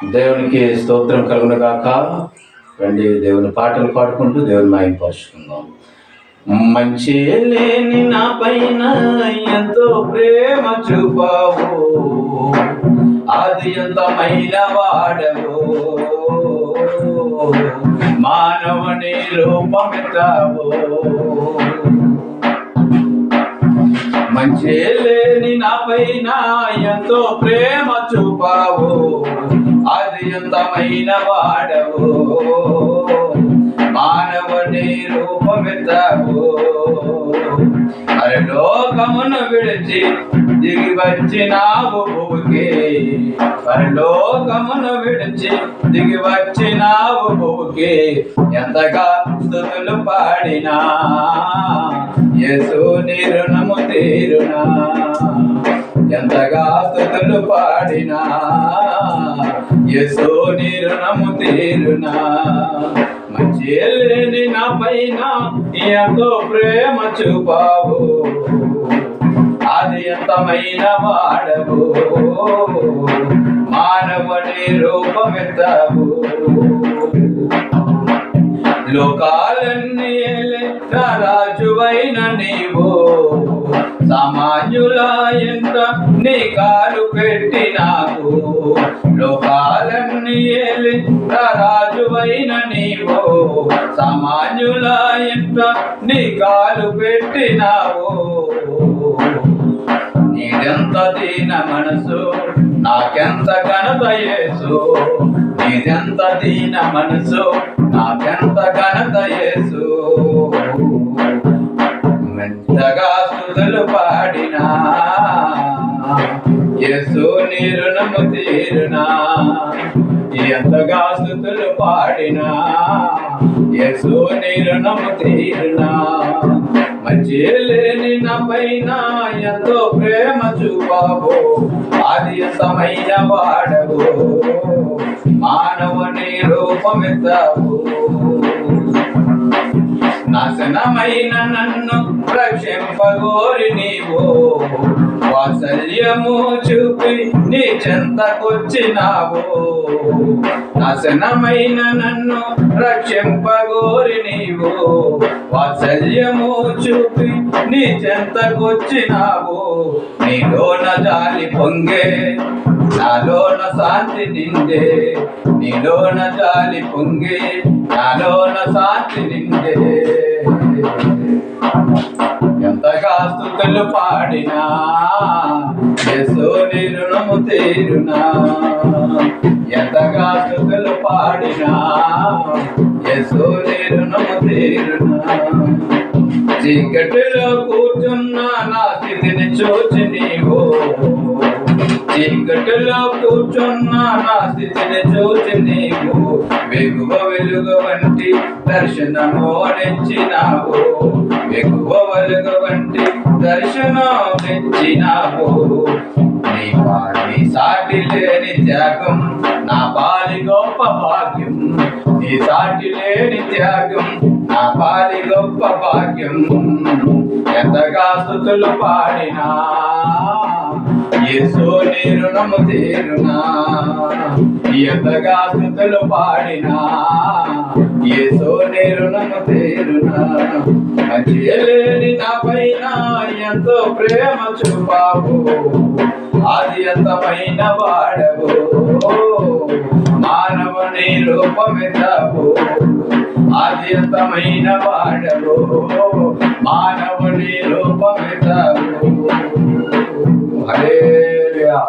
దేవునికి స్తోత్రం కలుగునుగాక. రండి దేవుని పాటలు పాడుకుంటూ దేవుని మహిమపరుచుకుందాం. మంచి లేని నా పైన ఎంతో ప్రేమ చూపావు, ఆద్యంతమైన వాడవు, మానవుని రూపమెత్తావు. మంచి లేని నా పైన ఎంతో ప్రేమ చూపావు, ఆద్యంతమైన వాడవు, మానవుని రూపమెత్తావు. పరలోకమును విడిచి దిగి వచ్చినావు భూమికి, పరలోకమును విడిచి దిగి వచ్చినావు భూమికి. ఎంతగా స్తుతులు పాడినా యేసు నీ రుణము తీరునా, ఎంతగా స్తుతులు పాడినా యేసు నీ రుణము తీరునా. మంచి లేని నా పైన ఎంతో ప్రేమ చూపావు, ఆద్యంతమైన వాడవు, మానవుని రూపమెత్తావు. లోకాలన్నీ రాజువైన నీవు, సామాన్యుల ఎంత నీ కాలు పెట్టినావు. లోకాలన్నీ రాజువైన నీవు, సామాన్యుల ఎంత నీ కాలు పెట్టినావు. నీదెంత దీన మనసు, నాకెంత ఘనత యేసు, నీదెంత దీన మనసు, నాకెంత ఘనత యేసు. ఎంతగా స్తుతులు పాడినా యేసు నీ రుణము తీరునా, ఎంతగా స్తుతులు పాడినా యేసు నీ రుణము తీరునా. మంచి లేని నా పైన ఎంతో ప్రేమ చూపావు, ఆద్యంతమైన వాడవు, మానవుని రూపమెత్తావు. నాశనమైన నన్ను రక్షింపగోరి నీవు, వాత్సల్యము చూపి నీ చెంతకొచ్చినావు. నాశనమైన నన్ను రక్షింపగోరి నీవు, వాత్సల్యము చూపి నీ చెంతకొచ్చినావు. నీలోన జాలి పొంగే, నాలోన శాంతి నిండే, నీలోన జాలి పొంగే, నాలోన శాంతి నిండే. ఎంతగా స్తుతులు పాడినా యేసు నీ రుణము తీరునా, ఎంతగా స్తుతులు పాడినా యేసు నీ రుణము తీరునా. చీకటిలో కూర్చున్న నా స్థితిని చూచి నీవు, చీకటిలో కూర్చున్న నా స్థితిని చూచి నీవు, వెగువ వెలుగు వంటి దర్శనము నెచ్చినావు, వెగువ వెలుగు వంటి దర్శనం నెచ్చినావు. నీ పాలి సాటి లేని త్యాగం నా పాలి గొప్ప భాగ్యం, నీ సాటి లేని త్యాగం నా పాలి గొప్ప భాగ్యం. ఎంతగా స్తుతులు పాడినా యేసు నీ రుణము తీరునా, ఎంతగా స్తుతులు పాడినా యేసు నీ రుణము తీరునా. మంచి లేని నా పైన ఎంతో ప్రేమ చూపావు, ఆద్యంతమైన వాడవు, మానవుని రూపమెత్తావు. ఆద్యంతమైన వాడవు, మానవుని రూపమెత్తావు. హల్లెలూయా.